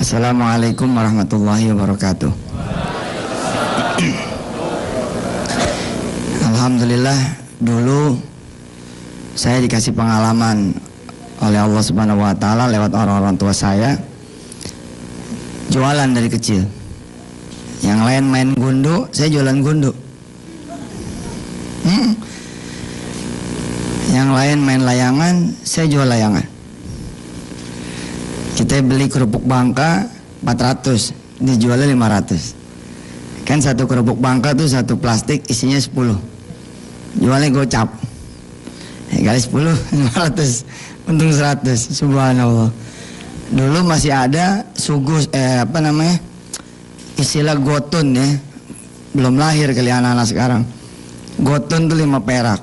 Assalamualaikum warahmatullahi wabarakatuh. Alhamdulillah, dulu saya dikasih pengalaman oleh Allah Subhanahu wa Ta'ala lewat orang-orang tua saya, jualan dari kecil. Yang lain main gundu, saya jualan gundu. Yang lain main layangan, saya jual layangan. Kita beli kerupuk Bangka 400, dijualnya 500. Kan satu kerupuk Bangka tuh satu plastik isinya 10. Jualnya gocap. Kali 10 500, untung 100. Subhanallah. Dulu masih ada sugus istilah gotun ya. Belum lahir kali anak-anak sekarang. Gotun tuh 5 perak.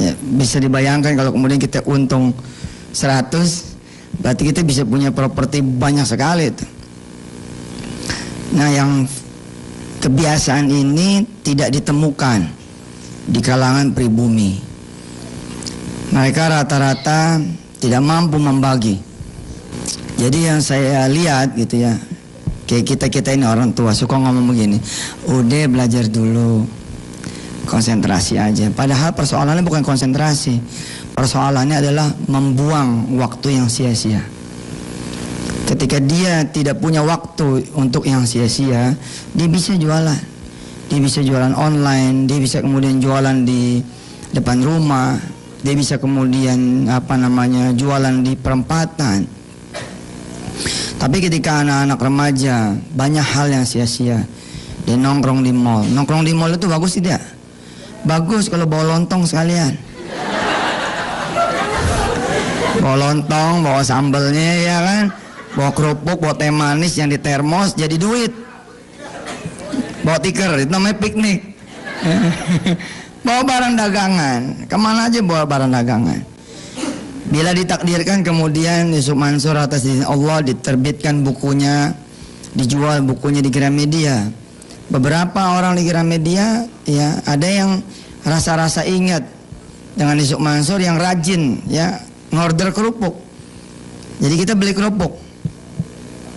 Ya, bisa dibayangkan kalau kemudian kita untung 100, berarti kita bisa punya properti banyak sekali itu. Nah, yang kebiasaan ini tidak ditemukan di kalangan pribumi. Mereka rata-rata tidak mampu membagi. Jadi yang saya lihat gitu ya, kayak kita ini orang tua suka ngomong begini, udah belajar dulu, konsentrasi aja. Padahal persoalannya bukan konsentrasi, persoalannya adalah membuang waktu yang sia-sia. Ketika dia tidak punya waktu untuk yang sia-sia, dia bisa jualan. Dia bisa jualan online, dia bisa kemudian jualan di depan rumah, dia bisa kemudian jualan di perempatan. Tapi ketika anak-anak remaja banyak hal yang sia-sia, dia nongkrong di mall. Nongkrong di mall itu bagus tidak? Bagus kalau bawa lontong sekalian. Bawa lontong, bawa sambelnya ya kan, bawa kerupuk, bawa teh manis yang di termos jadi duit. Bawa tikar, itu namanya piknik. Bawa barang dagangan, kemana aja bawa barang dagangan. Bila ditakdirkan kemudian Yusuf Mansur atas izin Allah diterbitkan bukunya, dijual bukunya di Gramedia. Beberapa orang di Gramedia ya ada yang rasa-rasa ingat dengan Yusuf Mansur yang rajin ya ngorder kerupuk. Jadi kita beli kerupuk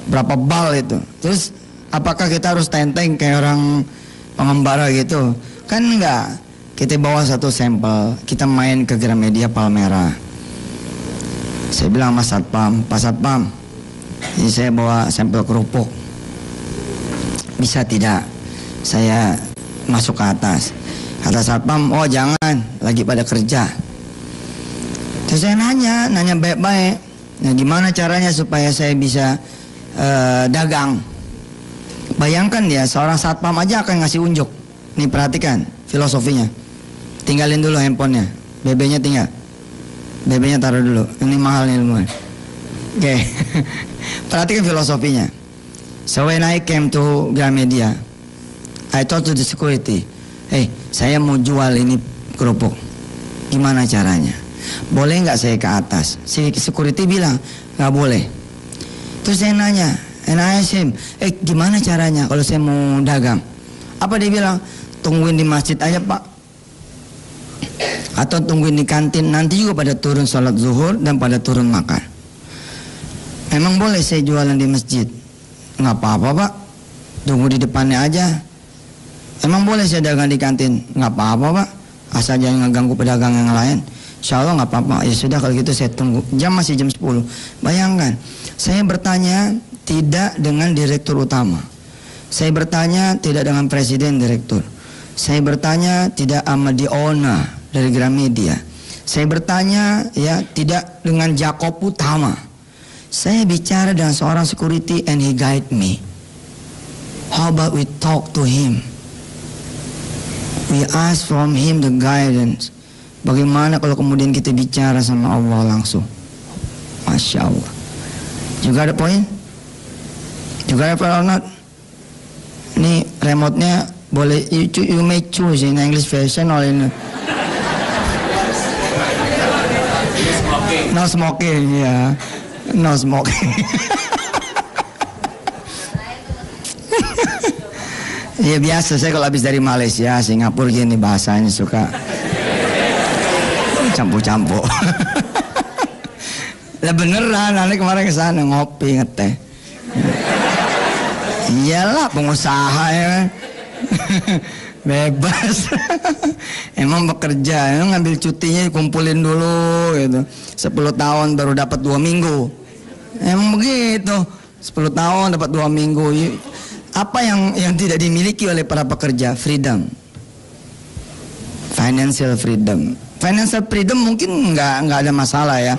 berapa bal itu. Terus apakah kita harus tenteng kayak orang pengembara gitu? Kan enggak. Kita bawa satu sampel, kita main ke Gramedia Palmera. Saya bilang Mas Satpam, Pak Satpam, ini saya bawa sampel kerupuk, bisa tidak saya masuk ke atas? Kata Satpam, oh jangan, lagi pada kerja. Terus saya nanya baik-baik, nah gimana caranya supaya saya bisa dagang? Bayangkan ya, seorang Satpam aja akan ngasih unjuk. Nih perhatikan filosofinya. Tinggalin dulu handphonenya, BB-nya tinggal. BB-nya taruh dulu, ini mahal nih ilmuwan. Oke. Perhatikan filosofinya. So when I came to Gramedia, I told to the security, hey, saya mau jual ini kerupuk. Gimana caranya? Boleh nggak saya ke atas? Si security bilang nggak boleh. Terus saya nanya, and I asked him, gimana caranya kalau saya mau dagang? Apa dia bilang? Tungguin di masjid aja Pak. Atau tungguin di kantin, nanti juga pada turun sholat zuhur dan pada turun makan. Emang boleh saya jualan di masjid? Nggak apa-apa Pak, tunggu di depannya aja. Emang boleh saya dagang di kantin? Nggak apa-apa Pak, asal jangan ngeganggu pedagang yang lain. Insya Allah nggak apa-apa. Ya sudah kalau gitu saya tunggu. Jam masih jam 10. Bayangkan, saya bertanya tidak dengan direktur utama, saya bertanya tidak dengan presiden direktur, saya bertanya tidak sama di owner dari Gramedia, saya bertanya ya tidak dengan Jakob utama. Saya bicara dengan seorang security and he guide me. How about we talk to him? We ask from him the guidance. Bagaimana kalau kemudian kita bicara sama Allah langsung? Masya Allah. Juga ada poin? Juga ada poin or not? Ini remote-nya boleh you may choose in English version or in no smoking ya. No smoking. Ya biasa, saya kalau habis dari Malaysia, Singapura gini bahasanya suka campur-campur. Lah beneran, aneh kemarin ke sana ngopi ngeteh. Iyalah pengusaha ya kan. Bebas. Emang bekerja, emang ngambil cutinya kumpulin dulu gitu. 10 tahun baru dapat 2 minggu. Emang begitu. 10 tahun dapat 2 minggu. Apa yang tidak dimiliki oleh para pekerja? Freedom. Financial freedom. Financial freedom mungkin nggak ada masalah ya.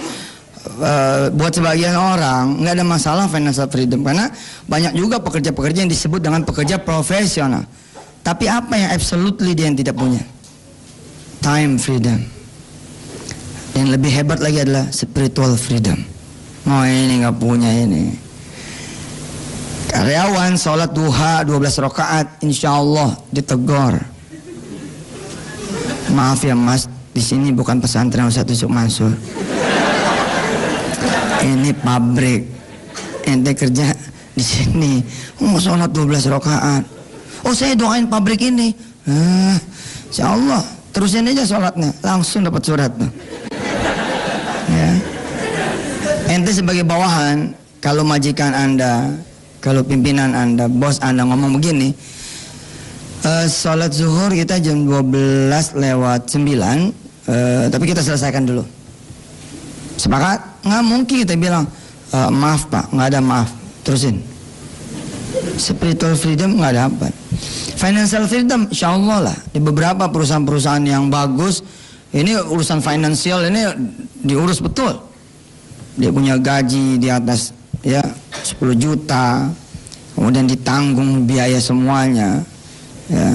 Buat sebagian orang nggak ada masalah financial freedom, karena banyak juga pekerja-pekerja yang disebut dengan pekerja profesional. Tapi apa yang absolutely dia yang tidak punya? Time freedom. Yang lebih hebat lagi adalah spiritual freedom. Oh ini nggak punya ini. Karyawan sholat duha 12 rakaat, insya Allah ditegur. Maaf ya mas, di sini bukan pesantren Ustaz Yusuf Mansur. Ini pabrik. Ente kerja di sini. Mau sholat 12 rakaat. Oh saya doain pabrik ini. Insya Allah terusin aja sholatnya, langsung dapat surat tuh. Ya. Ente sebagai bawahan, kalau majikan anda, kalau pimpinan anda, bos anda ngomong begini, sholat zuhur kita jam 12 lewat 9, tapi kita selesaikan dulu. Sepakat? Nggak mungkin kita bilang maaf pak, nggak ada maaf, terusin. Spiritual freedom nggak dapat. Financial freedom insya Allah lah. Di beberapa perusahaan-perusahaan yang bagus, ini urusan finansial ini diurus betul. Dia punya gaji di atas ya 10 juta, kemudian ditanggung biaya semuanya ya.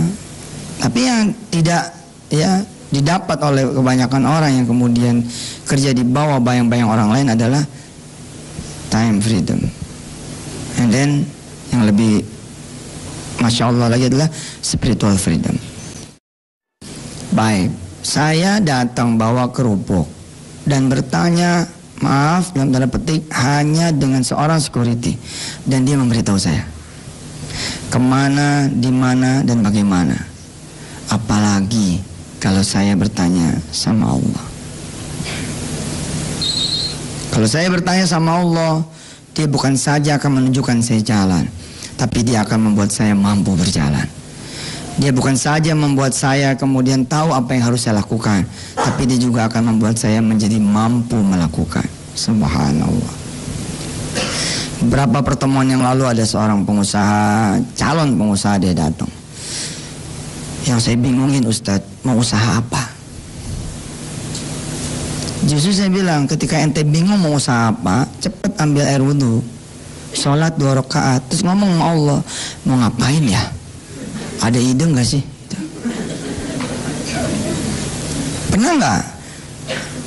Tapi yang tidak ya didapat oleh kebanyakan orang yang kemudian kerja di bawah bayang-bayang orang lain adalah time freedom. And then yang lebih Masya Allah lagi adalah spiritual freedom. Baik, saya datang bawa kerupuk dan bertanya, maaf dalam tanda petik, hanya dengan seorang security, dan dia memberitahu saya kemana, di mana, dan bagaimana. Apalagi kalau saya bertanya sama Allah. Kalau saya bertanya sama Allah, dia bukan saja akan menunjukkan saya jalan, tapi dia akan membuat saya mampu berjalan. Dia bukan saja membuat saya kemudian tahu apa yang harus saya lakukan, tapi dia juga akan membuat saya menjadi mampu melakukan. Subhanallah. Beberapa pertemuan yang lalu ada seorang pengusaha, calon pengusaha, dia datang. Yang saya bingungin, Ustadz, mau usaha apa? Justru saya bilang, ketika ente bingung mau usaha apa, cepat ambil air wudhu, sholat 2 rakaat, terus ngomong sama Allah, mau ngapain ya? Ada ide nggak sih? Pernah nggak?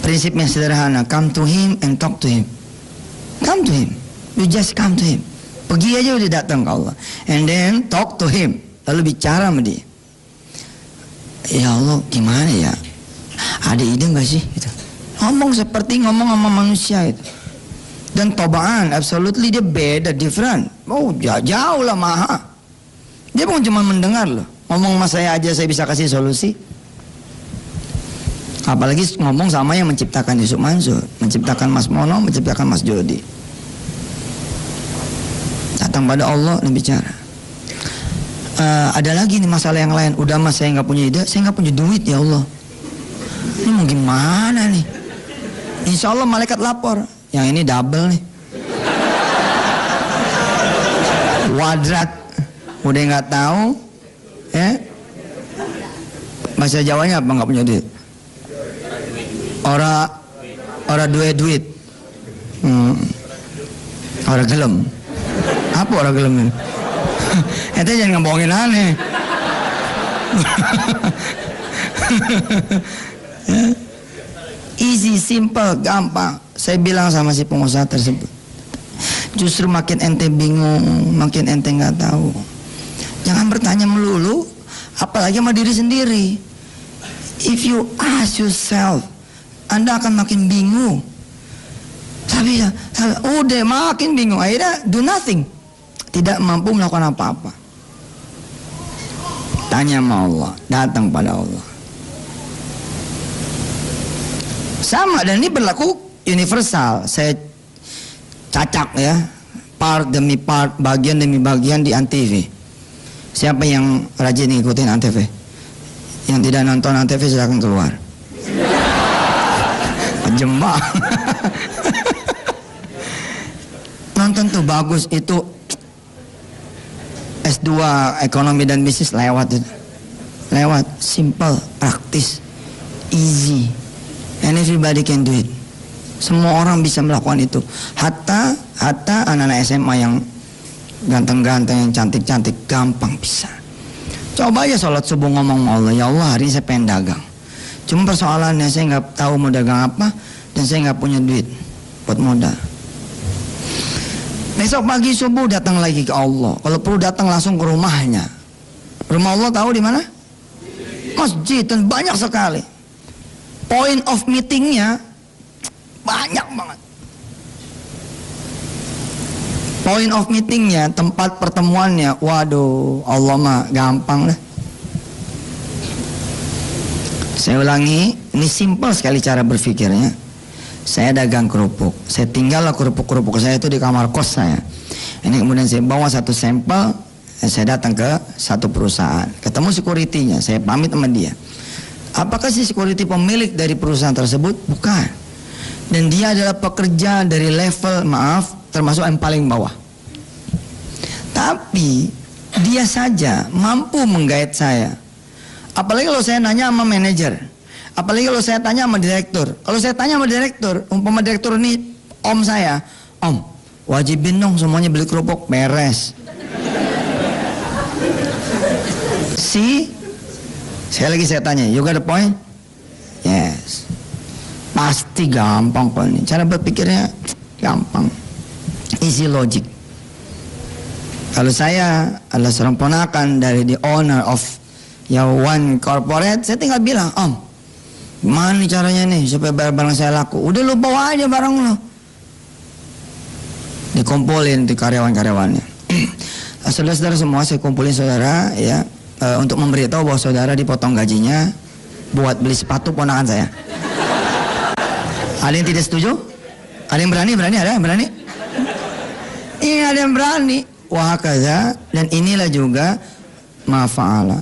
Prinsipnya sederhana, come to him and talk to him. Come to him, you just come to him. Pergi aja udah datang ke Allah, and then talk to him, lalu bicara sama dia. Ya Allah, gimana ya? Ada ide nggak sih? Gitu. Ngomong seperti ngomong sama manusia itu. Dan tobaan, absolutely dia beda, different. Oh, jauh lah maha. Dia bukan cuma mendengar loh. Ngomong sama saya aja saya bisa kasih solusi. Apalagi ngomong sama yang menciptakan Yusuf Mansur, menciptakan Mas Mono, menciptakan Mas Jody. Datang pada Allah dan bicara. Ada lagi nih masalah yang lain. Udah mas saya nggak punya ide, saya nggak punya duit ya Allah. Ini mau gimana nih? Insya Allah malaikat lapor. Yang ini double nih. Wadrat. Udah nggak tahu, ya? Bahasa Jawanya apa nggak punya duit? Ora duit. Ora gelem. Apa ora gelem ini? Ente jangan ngebohongin aneh. Easy, simple, gampang. Saya bilang sama si pengusaha tersebut, justru makin ente bingung, makin ente nggak tahu. Jangan bertanya melulu, apalagi sama diri sendiri. If you ask yourself, Anda akan makin bingung. Tapi udah makin bingung, akhirnya do nothing. Tidak mampu melakukan apa-apa. Tanya sama Allah, datang pada Allah. Sama, dan ini berlaku universal. Saya cacak ya, part demi part, bagian demi bagian di Antv. Siapa yang rajin ngikutin Antv? Yang tidak nonton Antv silakan keluar. Jembak. Nonton tuh bagus, itu S2 ekonomi dan bisnis lewat itu. Lewat, simple, praktis, easy, and everybody can do it. Semua orang bisa melakukan itu. Hatta anak-anak SMA yang ganteng-ganteng, yang cantik-cantik, gampang bisa. Coba aja sholat subuh ngomong sama Allah, ya Allah hari ini saya pengen dagang. Cuma persoalannya saya nggak tahu mau dagang apa, dan saya nggak punya duit buat modal. Besok pagi subuh datang lagi ke Allah. Kalau perlu datang langsung ke rumahnya. Rumah Allah tahu di mana? Masjid, dan banyak sekali. Point of meetingnya banyak banget. Point of meetingnya, tempat pertemuannya, waduh, Allah mah gampang lah. Saya ulangi, ini simple sekali cara berpikirnya. Saya dagang kerupuk, saya tinggallah kerupuk-kerupuk saya itu di kamar kos saya. Ini kemudian saya bawa satu sampel, saya datang ke satu perusahaan, ketemu security-nya, saya pamit sama dia. Apakah si security pemilik dari perusahaan tersebut? Bukan. Dan dia adalah pekerja dari level, maaf, termasuk yang paling bawah. Tapi dia saja mampu menggait saya. Apalagi kalau saya nanya sama manajer, apalagi kalau saya tanya sama direktur. Kalau saya tanya sama direktur, umpama direktur ini om saya, om, wajibin dong semuanya beli kerupuk, beres. Sekali lagi saya tanya, you got the point? Yes. Pasti gampang kok ini. Cara berpikirnya gampang, easy logic. Kalau saya adalah seorang ponakan dari the owner of one corporate, saya tinggal bilang, om, gimana nih caranya nih supaya barang saya laku? Udah lu bawa aja barang lu. Dikumpulin di karyawan-karyawannya. Saudara-saudara semua, saya kumpulin saudara ya, untuk memberitahu bahwa saudara dipotong gajinya buat beli sepatu ponakan saya. Ada yang tidak setuju? Ada yang berani? Ada yang berani? Iya, ada yang berani. Wah kaza, dan inilah juga mafa'ala.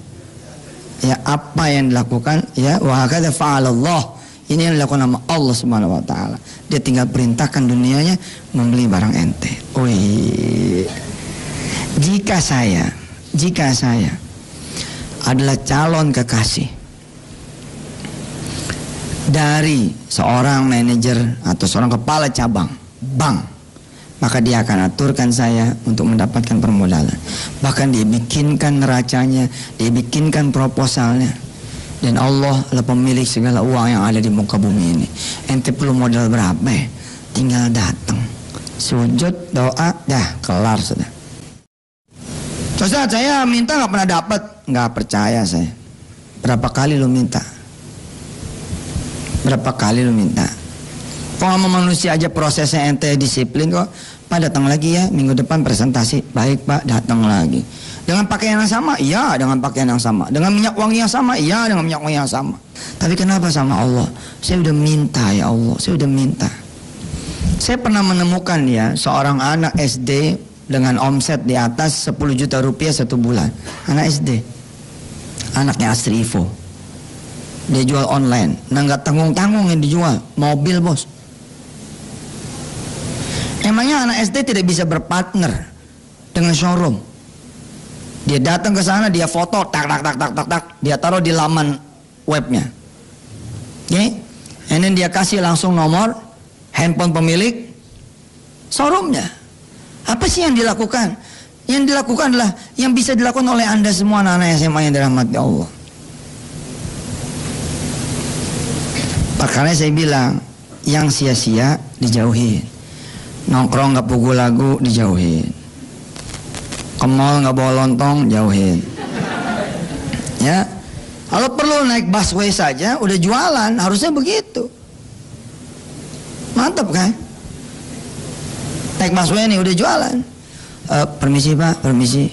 Ya, apa yang dilakukan ya, wah kaza fa'alallah. Ini yang dilakukan sama Allah Subhanahu wa taala. Dia tinggal perintahkan dunianya membeli barang ente. Wih. Jika saya adalah calon kekasih dari seorang manajer atau seorang kepala cabang bank, maka dia akan aturkan saya untuk mendapatkan permodalan. Bahkan dia bikinkan neracanya, dia bikinkan proposalnya. Dan Allah adalah pemilik segala uang yang ada di muka bumi ini. Ente perlu modal berapa ya? Tinggal datang, sujud, doa, dah kelar sudah. Ustaz, saya minta nggak pernah dapat. Nggak percaya saya. Berapa kali lu minta? Berapa kali lu minta? Kok sama manusia aja prosesnya ente disiplin kok. Pak datang lagi ya, minggu depan presentasi. Baik Pak, datang lagi. Dengan pakaian yang sama? Iya, dengan pakaian yang sama. Dengan minyak wangi yang sama? Iya, dengan minyak wangi yang sama. Tapi kenapa sama Allah? Saya udah minta ya Allah, saya udah minta. Saya pernah menemukan ya, seorang anak SD dengan omset di atas 10 juta rupiah satu bulan. Anak SD, anaknya Astri Ivo. Dia jual online. Nah nggak tanggung-tanggung yang dijual, mobil bos. Emangnya anak SD tidak bisa berpartner dengan showroom? Dia datang ke sana, dia foto, tak, dia taruh di laman webnya. Oke? And then dia kasih langsung nomor handphone pemilik showroomnya. Apa sih yang dilakukan? Yang dilakukan adalah yang bisa dilakukan oleh Anda semua anak-anak SMA yang dirahmati Allah. Makanya saya bilang, yang sia-sia dijauhin. Nongkrong gak pukul lagu dijauhin. Ke mall gak bawa lontong jauhin. Ya, kalau perlu naik busway saja udah jualan, harusnya begitu. Mantap kan? Naik busway nih udah jualan. Permisi Pak, permisi.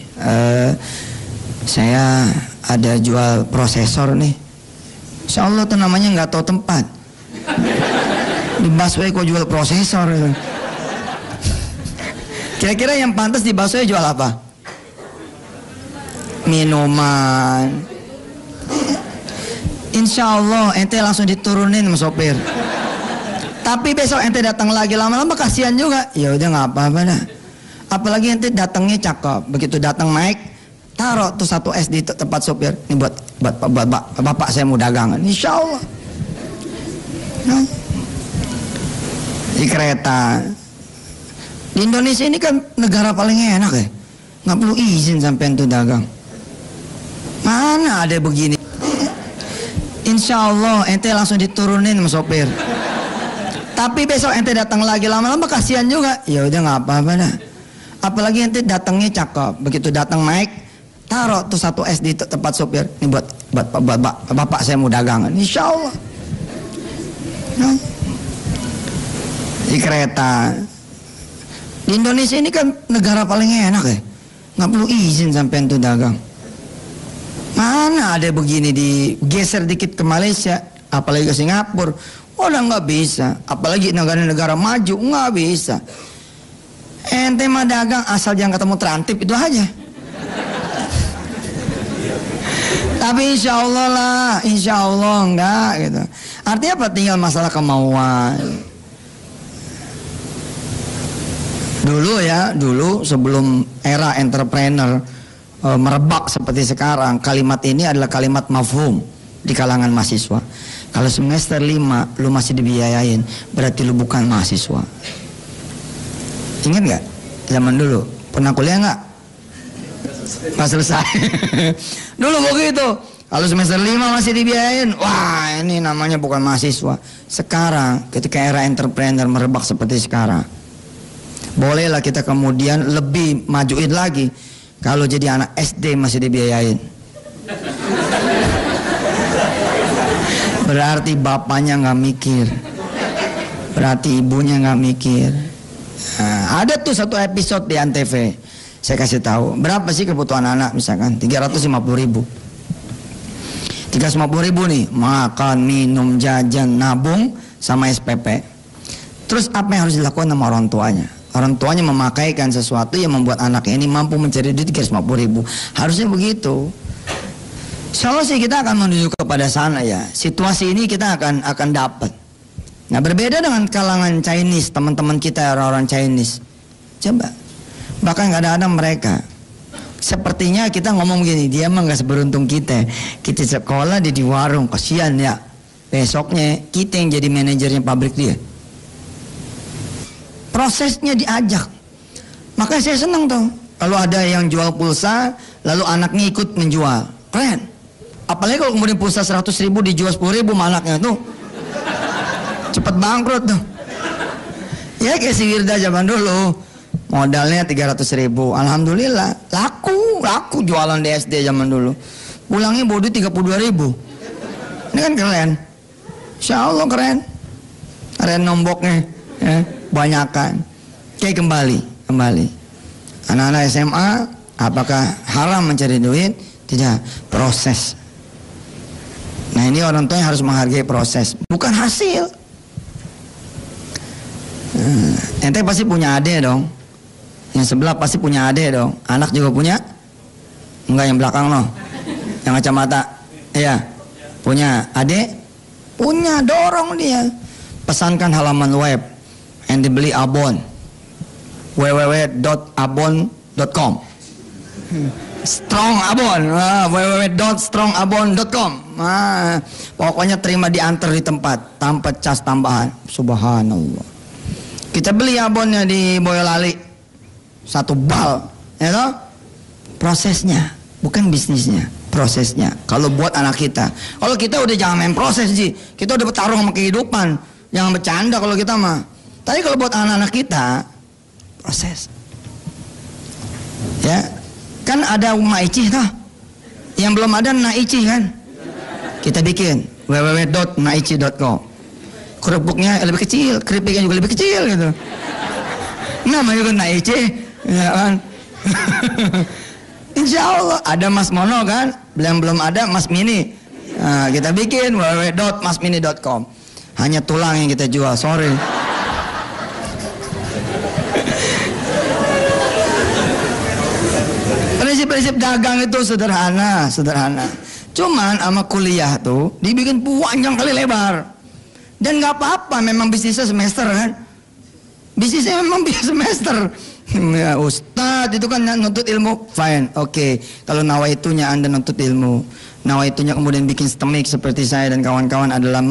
Saya ada jual prosesor nih. Insya Allah tuh namanya nggak tahu tempat. Di busway kok jual prosesor? Kira-kira yang pantas di baksonya jual apa? Minuman. Insya Allah ente langsung diturunin sama sopir. Tapi besok ente datang lagi lama-lama kasihan juga. Ya udah nggak apa-apa dah. Apalagi ente datangnya cakep. Begitu datang naik, taruh tuh 1 es di tempat sopir. Ini buat bapak saya mau dagangan. Insya Allah. Di kereta. Di Indonesia ini kan negara paling enak ya. Nggak perlu izin sampai ente dagang. Mana ada begini. Insya Allah ente langsung diturunin sama sopir. Tapi besok ente datang lagi lama-lama kasihan juga. Ya udah nggak apa-apa dah. Apalagi ente datangnya cakep. Begitu datang naik, taruh tuh 1 es di tempat sopir. Ini buat bapak saya mau dagangan. Insya Allah. Di kereta. Di Indonesia ini kan negara paling enak ya. Nggak perlu izin sampai ente dagang. Mana ada begini, digeser dikit ke Malaysia, apalagi ke Singapura, udah nggak bisa. Apalagi negara-negara maju nggak bisa. Ente mah dagang asal jangan ketemu terantip itu aja. Tapi insya Allah lah, insya Allah enggak gitu. Artinya apa? Tinggal masalah kemauan. Dulu sebelum era entrepreneur merebak seperti sekarang, kalimat ini adalah kalimat mafhum di kalangan mahasiswa. Kalau semester 5 lu masih dibiayain, berarti lu bukan mahasiswa. Ingat nggak? Zaman dulu pernah kuliah nggak? Nggak selesai. Dulu begitu. Kalau semester 5 masih dibiayain, wah ini namanya bukan mahasiswa. Sekarang ketika era entrepreneur merebak seperti sekarang, bolehlah kita kemudian lebih majuin lagi. Kalau jadi anak SD masih dibiayain, berarti bapaknya nggak mikir, berarti ibunya nggak mikir. Nah, ada tuh satu episode di Antv, saya kasih tahu berapa sih kebutuhan anak, misalkan 350.000. 350.000 nih, makan, minum, jajan, nabung, sama SPP. Terus apa yang harus dilakukan sama orang tuanya? Orang tuanya memakaikan sesuatu yang membuat anaknya ini mampu mencari duit 350.000. Harusnya begitu. Insya Allah sih kita akan menuju kepada sana ya. Situasi ini kita akan dapat. Nah, berbeda dengan kalangan Chinese, teman-teman kita orang-orang Chinese. Coba, bahkan kadang-kadang mereka sepertinya kita ngomong gini, dia mah nggak seberuntung kita. Kita sekolah di warung, kasihan ya. Besoknya kita yang jadi manajernya pabrik dia. Prosesnya diajak. Makanya saya senang tuh kalau ada yang jual pulsa lalu anaknya ikut menjual, keren. Apalagi kalau kemudian pulsa 100.000 dijual 10.000 sama anaknya tuh cepet bangkrut tuh. Ya kayak si Wirda zaman dulu, modalnya 300.000, alhamdulillah laku jualan di SD zaman dulu. Pulangnya bawa duit 32.000. Ini kan keren. Insya Allah keren nomboknya ya. Banyakan. Oke, kembali. Anak-anak SMA, apakah haram mencari duit? Tidak, proses. Nah, ini orang tua yang harus menghargai proses, bukan hasil. Ente pasti punya adik dong. Yang sebelah pasti punya adik dong. Anak juga punya? Enggak, yang belakang loh. Yang kacamata. Iya. Punya adik? Punya, dorong dia. Pesankan halaman web yang dibeli abon, www.abon.com. Strong abon, www.strongabon.com. Pokoknya terima diantar di tempat tanpa cas tambahan. Subhanallah. Kita beli abonnya di Boyolali 1 bal, ya toh? Prosesnya, bukan bisnisnya, prosesnya. Kalau buat anak kita, kalau kita udah jangan main proses sih. Kita udah bertarung sama kehidupan, jangan bercanda kalau kita mah. Tapi kalau buat anak-anak kita, proses. Ya, kan ada Maici tuh. Yang belum ada Naici kan? Kita bikin www.naici.com. Kerupuknya lebih kecil, keripiknya juga lebih kecil gitu. Namanya juga Naici, ya kan? Insya Allah ada Mas Mono kan? Belum ada Mas Mini. Nah, kita bikin www.masmini.com. Hanya tulang yang kita jual, sorry. prinsip-prinsip dagang itu sederhana. Cuman sama kuliah tuh dibikin panjang kali lebar. Dan nggak apa-apa, memang bisnisnya semester kan. Bisnisnya memang semester. Ya, Ustadz itu kan nuntut ilmu, fine, oke. Kalau nawaitunya Anda nuntut ilmu, nawaitunya kemudian bikin stemik seperti saya dan kawan-kawan adalah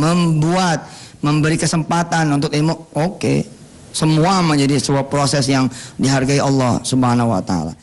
memberi kesempatan untuk ilmu, oke. Semua menjadi sebuah proses yang dihargai Allah Subhanahu wa taala.